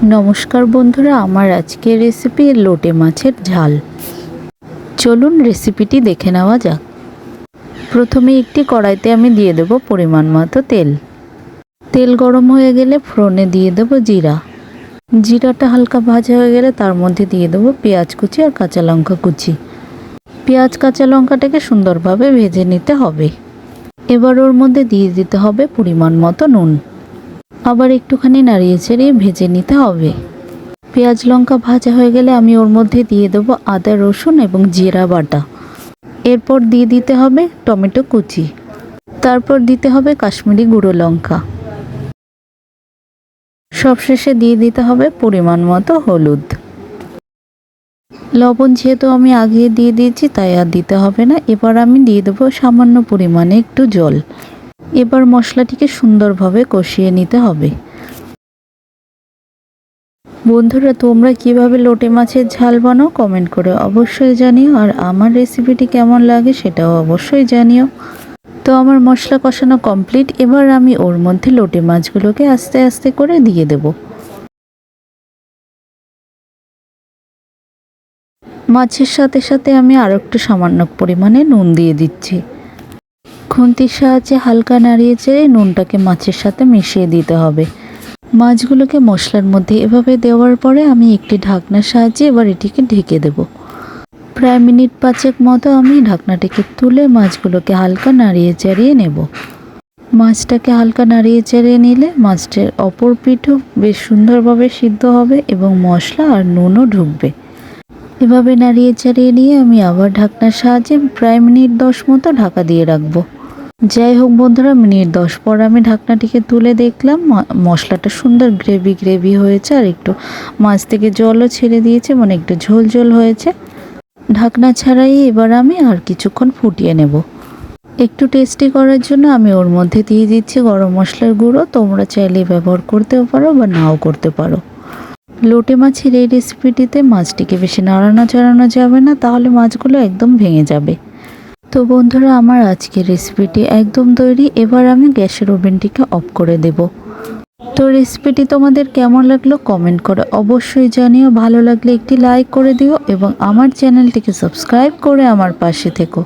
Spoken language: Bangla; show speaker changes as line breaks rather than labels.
নমস্কার বন্ধুরা, আমার আজকের রেসিপি লোটে মাছের ঝাল। চলুন রেসিপিটি দেখে নেওয়া যাক। প্রথমে একটি কড়াইতে আমি দিয়ে দেব পরিমাণ মতো তেল। তেল গরম হয়ে গেলে ফোড়নে দিয়ে দেব জিরা। জিরাটা হালকা ভাজা হয়ে গেলে তার মধ্যে দিয়ে দেবো পেঁয়াজ কুচি আর কাঁচা লঙ্কা কুচি। পেঁয়াজ কাঁচা লঙ্কাটাকে সুন্দরভাবে ভেজে নিতে হবে। এবার ওর মধ্যে দিয়ে দিতে হবে পরিমাণ মতো নুন। আবার একটুখানি নাড়িয়ে চাড়িয়ে ভেজে নিতে হবে। পেঁয়াজ লঙ্কা ভাজা হয়ে গেলে আমি ওর মধ্যে দিয়ে দেবো আদা রসুন এবং জিরা বাটা। এরপর দিয়ে দিতে হবে টমেটো কুচি। তারপর দিতে হবে কাশ্মীরি গুঁড়ো লঙ্কা। সবশেষে দিয়ে দিতে হবে পরিমাণ মতো হলুদ। লবণ যেহেতু আমি আগে দিয়ে দিয়েছি তাই আর দিতে হবে না। এবার আমি দিয়ে দেবো সামান্য পরিমাণে একটু জল। এবার মশলাটিকে সুন্দরভাবে কষিয়ে নিতে হবে। বন্ধুরা, তোমরা কিভাবে লোটে মাছের ঝাল বানাও কমেন্ট করে অবশ্যই জানিও, আর আমার রেসিপিটি কেমন লাগে সেটাও অবশ্যই জানিও। তো আমার মশলা কষানো কমপ্লিট। এবার আমি ওর মধ্যে লোটে মাছগুলোকে আস্তে আস্তে করে দিয়ে দেব। মাছের সাথে সাথে আমি আরও একটু সামান্য পরিমাণে নুন দিয়ে দিচ্ছি। খুন্তির সাহায্যে হালকা নাড়িয়ে চেড়ে নুনটাকে মাছের সাথে মিশিয়ে দিতে হবে। মাছগুলোকে মশলার মধ্যে এভাবে দেওয়ার পরে আমি একটি ঢাকনার সাহায্যে এবার এটিকে ঢেকে দেব। প্রায় মিনিট 5 মতো আমি ঢাকনাটিকে তুলে মাছগুলোকে হালকা নাড়িয়ে চাড়িয়ে নেব। মাছটাকে হালকা নাড়িয়ে চাড়িয়ে নিলে মাছটার অপর পিঠও বেশ সুন্দরভাবে সিদ্ধ হবে এবং মশলা আর নুনও ঢুকবে। এভাবে নাড়িয়ে চাড়িয়ে নিয়ে আমি আবার ঢাকনার সাহায্যে প্রায় মিনিট 10 মতো ঢাকা দিয়ে রাখবো। যাই হোক বন্ধুরা, মিনিট 10 পর আমি ঢাকনাটিকে তুলে দেখলাম মশলাটা সুন্দর গ্রেভি হয়েছে, আর একটু মাছ থেকে জলও ছেড়ে দিয়েছে, মানে একটু ঝোল ঝোল হয়েছে। ঢাকনা ছাড়াই এবার আমি আর কিছুক্ষণ ফুটিয়ে নেব। একটু টেস্টি করার জন্য আমি ওর মধ্যে দিয়ে দিচ্ছি গরম মশলার গুঁড়ো। তোমরা চাইলে ব্যবহার করতেও পারো বা নাও করতে পারো। লোটে মাছের এই রেসিপিটিতে মাছটিকে বেশি নাড়ানো চাড়ানো যাবে না, তাহলে মাছগুলো একদম ভেঙে যাবে। তো বন্ধুরা, আমার আজকের রেসিপিটি একদম তৈরি। এবার আমি গ্যাসের ওভেনটিকে অফ করে দেব। তো রেসিপিটি তোমাদের কেমন লাগলো কমেন্ট করে অবশ্যই জানিও। ভালো লাগলে একটি লাইক করে দিও এবং আমার চ্যানেলটিকে সাবস্ক্রাইব করে আমার পাশে থেকো।